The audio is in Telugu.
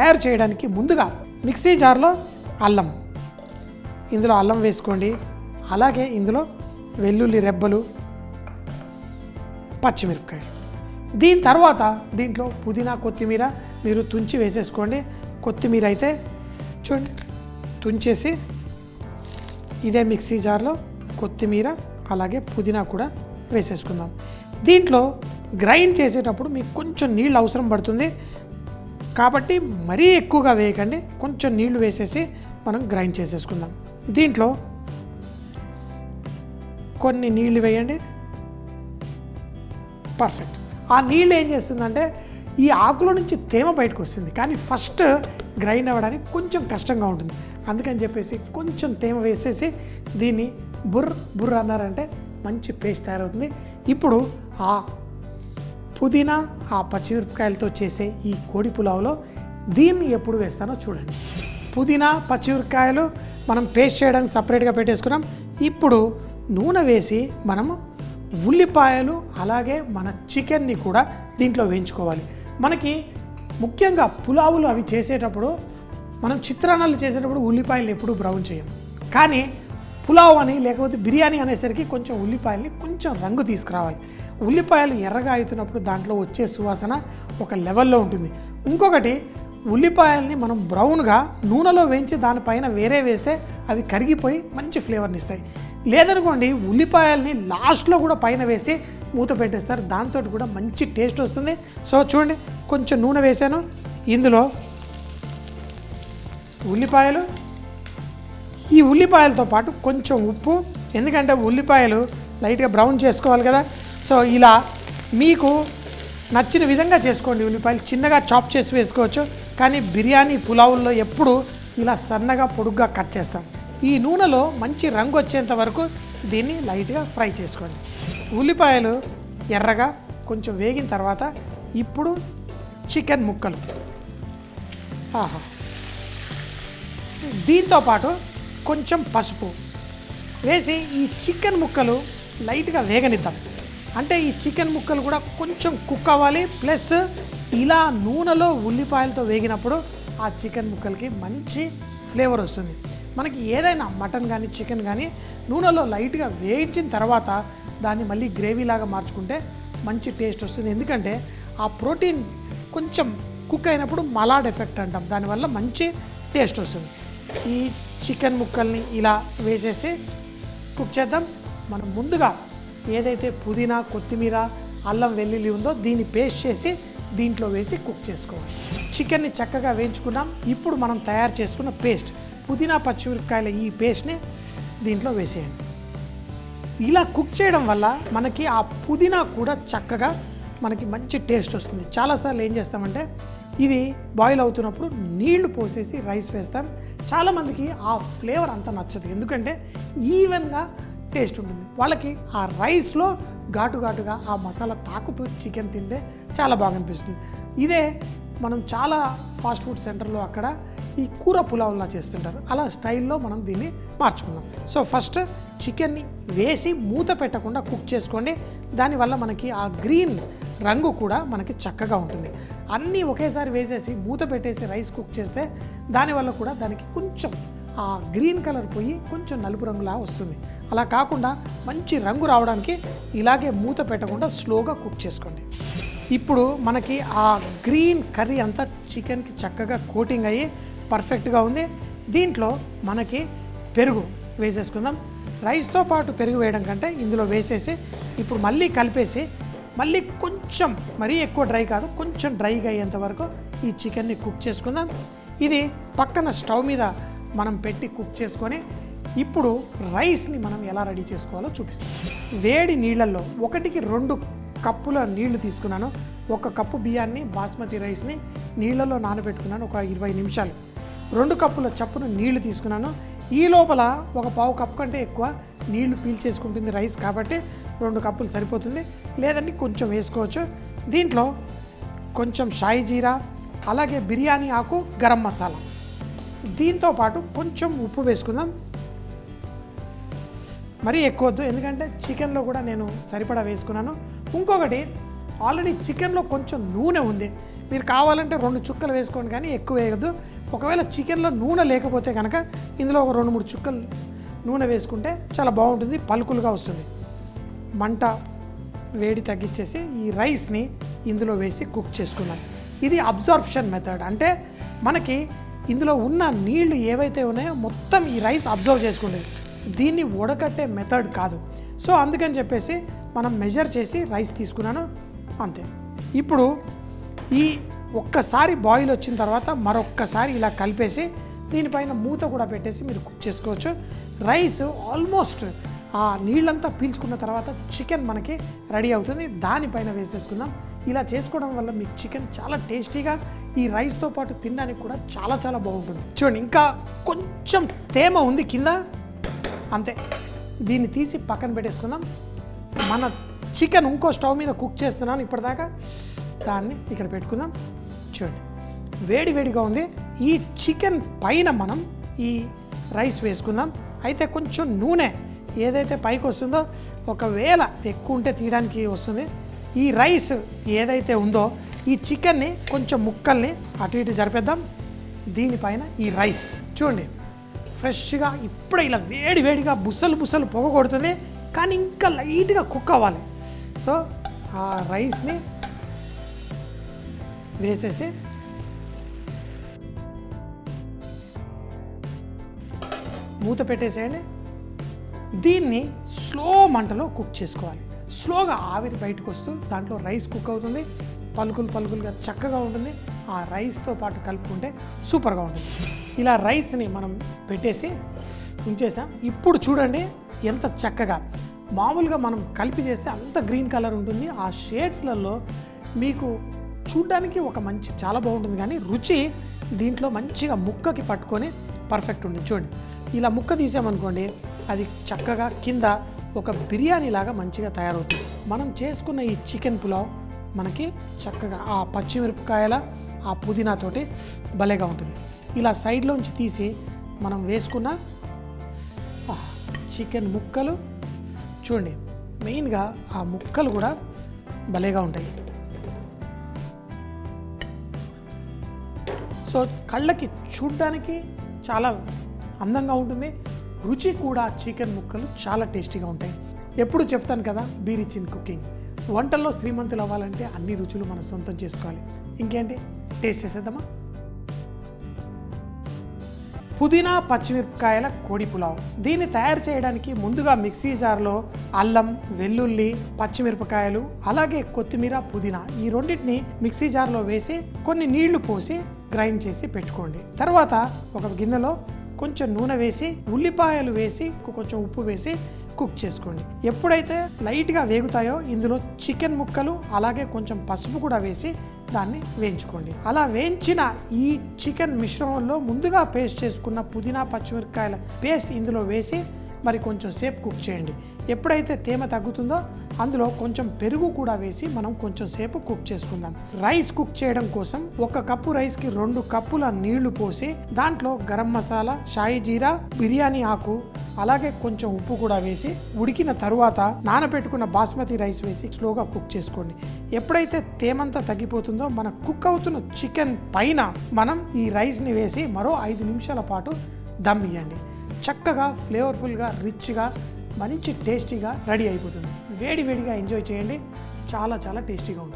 తయారు చేయడానికి ముందుగా మిక్సీ జార్లో అల్లం, ఇందులో అల్లం వేసుకోండి. అలాగే ఇందులో వెల్లుల్లి రెబ్బలు, పచ్చిమిరపకాయ. దీని తర్వాత దీంట్లో పుదీనా, కొత్తిమీర మీరు తుంచి వేసేసుకోండి. కొత్తిమీర అయితే చూడండి తుంచేసి ఇదే మిక్సీ జార్లో కొత్తిమీర అలాగే పుదీనా కూడా వేసేసుకుందాం. దీంట్లో గ్రైండ్ చేసేటప్పుడు మీకు కొంచెం నీళ్ళు అవసరం పడుతుంది కాబట్టి మరీ ఎక్కువగా వేయకండి, కొంచెం నీళ్లు వేసేసి మనం గ్రైండ్ చేసేసుకుందాం. దీంట్లో కొన్ని నీళ్ళు వేయండి. పర్ఫెక్ట్. ఆ నీళ్ళు ఏం చేస్తుందంటే ఈ ఆకులో నుంచి తేమ బయటకు వస్తుంది, కానీ ఫస్ట్ గ్రైండ్ అవ్వడానికి కొంచెం కష్టంగా ఉంటుంది. అందుకని చెప్పేసి కొంచెం తేమ వేసేసి దీన్ని బుర్ర అన్నారంటే మంచి పేస్ట్ తయారవుతుంది. ఇప్పుడు ఆ పుదీనా, ఆ పచ్చిమిరపకాయలతో చేసే ఈ కోడి పులావ్లో దీన్ని ఎప్పుడు వేస్తానో చూడండి. పుదీనా, పచ్చిమిరపకాయలు మనం పేస్ట్ చేయడానికి సపరేట్గా పెట్టేసుకున్నాం. ఇప్పుడు నూనె వేసి మనము ఉల్లిపాయలు అలాగే మన చికెన్ని కూడా దీంట్లో వేయించుకోవాలి. మనకి ముఖ్యంగా పులావులు అవి చేసేటప్పుడు, మనం చిత్రాన్నాలు చేసేటప్పుడు ఉల్లిపాయలు ఎప్పుడు బ్రౌన్ చేయం, కానీ పులావ్ అని లేకపోతే బిర్యానీ అనేసరికి కొంచెం ఉల్లిపాయల్ని కొంచెం రంగు తీసుకురావాలి. ఉల్లిపాయలు ఎర్రగా అవుతున్నప్పుడు దాంట్లో వచ్చే సువాసన ఒక లెవెల్లో ఉంటుంది. ఇంకొకటి, ఉల్లిపాయల్ని మనం బ్రౌన్గా నూనెలో వేయించి దానిపైన వేరే వేస్తే అవి కరిగిపోయి మంచి ఫ్లేవర్ని ఇస్తాయి. లేదనుకోండి ఉల్లిపాయల్ని లాస్ట్లో కూడా పైన వేసి మూత పెట్టేస్తారు, దాంతో కూడా మంచి టేస్ట్ వస్తుంది. సో చూడండి, కొంచెం నూనె వేసాను, ఇందులో ఉల్లిపాయలు, ఈ ఉల్లిపాయలతో పాటు కొంచెం ఉప్పు, ఎందుకంటే ఉల్లిపాయలు లైట్గా బ్రౌన్ చేసుకోవాలి కదా. సో ఇలా మీకు నచ్చిన విధంగా చేసుకోండి. ఉల్లిపాయలు చిన్నగా చాప్ చేసి వేసుకోవచ్చు, కానీ బిర్యానీ పులావుల్లో ఎప్పుడు ఇలా సన్నగా పొడుగ్గా కట్ చేస్తాం. ఈ నూనెలో మంచి రంగు వచ్చేంత వరకు దీన్ని లైట్గా ఫ్రై చేసుకోండి. ఉల్లిపాయలు ఎర్రగా కొంచెం వేగిన తర్వాత ఇప్పుడు చికెన్ ముక్కలు, దీంతో పాటు కొంచెం పసుపు వేసి ఈ చికెన్ ముక్కలు లైట్గా వేగనిద్దాం. అంటే ఈ చికెన్ ముక్కలు కూడా కొంచెం కుక్ అవ్వాలి. ప్లస్ ఇలా నూనెలో ఉల్లిపాయలతో వేగినప్పుడు ఆ చికెన్ ముక్కలకి మంచి ఫ్లేవర్ వస్తుంది. మనకి ఏదైనా మటన్ కానీ చికెన్ కానీ నూనెలో లైట్గా వేయించిన తర్వాత దాన్ని మళ్ళీ గ్రేవీలాగా మార్చుకుంటే మంచి టేస్ట్ వస్తుంది. ఎందుకంటే ఆ ప్రోటీన్ కొంచెం కుక్ అయినప్పుడు మలాడ్ ఎఫెక్ట్ అంటాం, దానివల్ల మంచి టేస్ట్ వస్తుంది. ఈ చికెన్ ముక్కల్ని ఇలా వేసేసి కుక్ చేద్దాం. మనం ముందుగా ఏదైతే పుదీనా, కొత్తిమీర, అల్లం, వెల్లుల్లి ఉందో దీన్ని పేస్ట్ చేసి దీంట్లో వేసి కుక్ చేసుకోవాలి. చికెన్ని చక్కగా వేయించుకున్నాం. ఇప్పుడు మనం తయారు చేసుకున్న పేస్ట్, పుదీనా, పచ్చిమిరపకాయల ఈ పేస్ట్ని దీంట్లో వేసేయండి. ఇలా కుక్ చేయడం వల్ల మనకి ఆ పుదీనా కూడా చక్కగా మనకి మంచి టేస్ట్ వస్తుంది. చాలాసార్లు ఏం చేస్తామంటే ఇది బాయిల్ అవుతున్నప్పుడు నీళ్లు పోసేసి రైస్ వేస్తాం. చాలామందికి ఆ ఫ్లేవర్ అంత నచ్చదు, ఎందుకంటే ఈవెన్గా టేస్ట్ ఉంటుంది. వాళ్ళకి ఆ రైస్లో ఘాటుగా ఆ మసాలా తాకుతూ చికెన్ తింటే చాలా బాగా అనిపిస్తుంది. ఇదే మనం చాలా ఫాస్ట్ ఫుడ్ సెంటర్లో అక్కడ ఈ కూర పులావ్లా చేస్తుంటారు, అలా స్టైల్లో మనం దీన్ని మార్చుకుందాం. సో ఫస్ట్ చికెన్ని వేసి మూత పెట్టకుండా కుక్ చేసుకోండి. దానివల్ల మనకి ఆ గ్రీన్ రంగు కూడా మనకి చక్కగా ఉంటుంది. అన్నీ ఒకేసారి వేసేసి మూత పెట్టేసి రైస్ కుక్ చేస్తే దానివల్ల కూడా దానికి కొంచెం ఆ గ్రీన్ కలర్ పోయి కొంచెం నలుపు రంగులా వస్తుంది. అలా కాకుండా మంచి రంగు రావడానికి ఇలాగే మూత పెట్టకుండా స్లోగా కుక్ చేసుకోండి. ఇప్పుడు మనకి ఆ గ్రీన్ కర్రీ అంతా చికెన్కి చక్కగా కోటింగ్ అయ్యి పర్ఫెక్ట్గా ఉంది. దీంట్లో మనకి పెరుగు వేసేసుకుందాం. రైస్తో పాటు పెరుగు వేయడం కంటే ఇందులో వేసేసి ఇప్పుడు మళ్ళీ కలిపేసి మళ్ళీ కొంచెం మరీ ఎక్కువ డ్రై కాదు, కొంచెం డ్రైగా అయ్యేంత వరకు ఈ చికెన్ని కుక్ చేసుకుందాం. ఇది పక్కన స్టవ్ మీద మనం పెట్టి కుక్ చేసుకొని ఇప్పుడు రైస్ని మనం ఎలా రెడీ చేసుకోవాలో చూపిస్తాం. వేడి నీళ్ళల్లో 1కి 2 కప్పుల నీళ్లు తీసుకున్నాను. 1 కప్పు బియ్యాన్ని, బాస్మతి రైస్ని నీళ్ళలో నానబెట్టుకున్నాను ఒక 20 నిమిషాలు. 2 కప్పుల చప్పున నీళ్లు తీసుకున్నాను. ఈ లోపల ఒక పావు కప్పు కంటే ఎక్కువ నీళ్లు పీల్చేసుకుంటుంది రైస్, కాబట్టి 2 కప్పులు సరిపోతుంది, లేదంటే కొంచెం వేసుకోవచ్చు. దీంట్లో కొంచెం షాయి జీరా, అలాగే బిర్యానీ ఆకు, గరం మసాలా, దీంతో పాటు కొంచెం ఉప్పు వేసుకుందాం. మరీ ఎక్కువ వద్దు, ఎందుకంటే చికెన్లో కూడా నేను సరిపడా వేసుకున్నాను. ఇంకొకటి, ఆల్రెడీ చికెన్లో కొంచెం నూనె ఉంది మీరు కావాలంటే 2 చుక్కలు వేసుకోండి, కానీ ఎక్కువ వేయద్దు. ఒకవేళ చికెన్లో నూనె లేకపోతే కనుక ఇందులో ఒక 2-3 చుక్కలు నూనె వేసుకుంటే చాలా బాగుంటుంది, పలుకులుగా వస్తుంది. మంట వేడి తగ్గించేసి ఈ రైస్ని ఇందులో వేసి కుక్ చేసుకుందాం. ఇది అబ్జార్ప్షన్ మెథడ్, అంటే మనకి ఇందులో ఉన్న నీళ్లు ఏవైతే ఉన్నాయో మొత్తం ఈ రైస్ అబ్జర్వ్ చేసుకుంటుంది. దీన్ని ఉడకట్టే మెథడ్ కాదు. సో అందుకని చెప్పేసి మనం మెజర్ చేసి రైస్ తీసుకున్నాను, అంతే. ఇప్పుడు ఈ ఒక్కసారి బాయిల్ వచ్చిన తర్వాత మరొక్కసారి ఇలా కలిపేసి దీనిపైన మూత కూడా పెట్టేసి మీరు కుక్ చేసుకోవచ్చు. రైస్ ఆల్మోస్ట్ ఆ నీళ్ళంతా పీల్చుకున్న తర్వాత చికెన్ మనకి రెడీ అవుతుంది. దానిపైన వేసేసుకుందాం. ఇలా చేసుకోవడం వల్ల మీకు చికెన్ చాలా టేస్టీగా ఈ రైస్తో పాటు తినడానికి కూడా చాలా చాలా బాగుంటుంది. చూడండి, ఇంకా కొంచెం తేమ ఉంది కింద, అంతే. దీన్ని తీసి పక్కన పెట్టేసుకుందాం. మన చికెన్ ఇంకో స్టవ్ మీద కుక్ చేస్తున్నాను ఇప్పటిదాకా, దాన్ని ఇక్కడ పెట్టుకుందాం. చూడండి, వేడి వేడిగా ఉంది. ఈ చికెన్ పైన మనం ఈ రైస్ వేసుకుందాం. అయితే కొంచెం నూనె ఏదైతే పైకి వస్తుందో, ఒకవేళ ఎక్కువ ఉంటే తీయడానికి వస్తుంది. ఈ రైస్ ఏదైతే ఉందో ఈ చికెన్ని కొంచెం ముక్కల్ని అటు ఇటు జరిపేద్దాం. దీనిపైన ఈ రైస్ చూడండి, ఫ్రెష్గా ఇప్పుడే ఇలా వేడి వేడిగా బుసలు బుసలు పొగ కొడుతుంది, కానీ ఇంకా లైట్గా కుక్ అవ్వాలి. సో ఆ రైస్ని వేసేసి మూత పెట్టేసేయండి. దీన్ని స్లో మంటలో కుక్ చేసుకోవాలి. స్లోగా ఆవిరి బయటకు వస్తూ దాంట్లో రైస్ కుక్ అవుతుంది, పలుకులు పలుకులుగా చక్కగా ఉంటుంది. ఆ రైస్తో పాటు కలుపుకుంటే సూపర్గా ఉంటుంది. ఇలా రైస్ని మనం పెట్టేసి ఉంచేసాం. ఇప్పుడు చూడండి ఎంత చక్కగా, మామూలుగా మనం కలిపి చేస్తే అంత గ్రీన్ కలర్ ఉంటుంది. ఆ షేడ్స్లలో మీకు చూడ్డానికి ఒక మంచి చాలా బాగుంటుంది, కానీ రుచి దీంట్లో మంచిగా ముక్కకి పట్టుకొని పర్ఫెక్ట్ ఉంటుంది. చూడండి, ఇలా ముక్క తీసామనుకోండి, అది చక్కగా కింద ఒక బిర్యానీ లాగా మంచిగా తయారవుతుంది. మనం చేసుకున్న ఈ చికెన్ పులావ్ మనకి చక్కగా ఆ పచ్చిమిరపకాయల ఆ పుదీనాతోటి భలేగా ఉంటుంది. ఇలా సైడ్లోంచి తీసి మనం వేసుకున్న చికెన్ ముక్కలు చూడండి, మెయిన్గా ఆ ముక్కలు కూడా భలేగా ఉంటాయి. సో కళ్ళకి చూడ్డానికి చాలా అందంగా ఉంటుంది, రుచి కూడా చికెన్ ముక్కలు చాలా టేస్టీగా ఉంటాయి. ఎప్పుడు చెప్తాను కదా, బీ రిచ్ ఇన్ కుకింగ్. వంటల్లో శ్రీమంతులు అవ్వాలంటే అన్ని రుచులు మనం సొంతం చేసుకోవాలి. ఇంకేంటి, టేస్ట్ చేసేద్దామా? పుదీనా పచ్చిమిరపకాయల కోడి పులావ్. దీన్ని తయారు చేయడానికి ముందుగా మిక్సీ జార్లో అల్లం, వెల్లుల్లి, పచ్చిమిరపకాయలు, అలాగే కొత్తిమీర, పుదీనా ఈ రెండింటిని మిక్సీ జార్లో వేసి కొన్ని నీళ్లు పోసి గ్రైండ్ చేసి పెట్టుకోండి. తర్వాత ఒక గిన్నెలో కొంచెం నూనె వేసి ఉల్లిపాయలు వేసి కొంచెం ఉప్పు వేసి కుక్ చేసుకోండి. ఎప్పుడైతే లైట్గా వేగుతాయో ఇందులో చికెన్ ముక్కలు అలాగే కొంచెం పసుపు కూడా వేసి దాన్ని వేయించుకోండి. అలా వేయించిన ఈ చికెన్ మిశ్రమంలో ముందుగా పేస్ట్ చేసుకున్న పుదీనా పచ్చిమిరపకాయల పేస్ట్ ఇందులో వేసి మరి కొంచెం సేపు కుక్ చేయండి. ఎప్పుడైతే తేమ తగ్గుతుందో అందులో కొంచెం పెరుగు కూడా వేసి మనం కొంచెం సేపు కుక్ చేసుకుందాం. రైస్ కుక్ చేయడం కోసం 1 కప్పు రైస్కి 2 కప్పుల నీళ్లు పోసి దాంట్లో గరం మసాలా, షాయి జీరా, బిర్యానీ ఆకు అలాగే కొంచెం ఉప్పు కూడా వేసి ఉడికిన తరువాత నానబెట్టుకున్న బాస్మతి రైస్ వేసి స్లోగా కుక్ చేసుకోండి. ఎప్పుడైతే తేమంతా తగ్గిపోతుందో మన కుక్ అవుతున్న చికెన్ పైన మనం ఈ రైస్ని వేసి మరో 5 నిమిషాల పాటు దమ్ ఇవ్వండి. చక్కగా ఫ్లేవర్ఫుల్గా రిచ్గా మంచి టేస్టీగా రెడీ అయిపోతుంది. వేడి వేడిగా ఎంజాయ్ చేయండి, చాలా చాలా టేస్టీగా ఉంటుంది.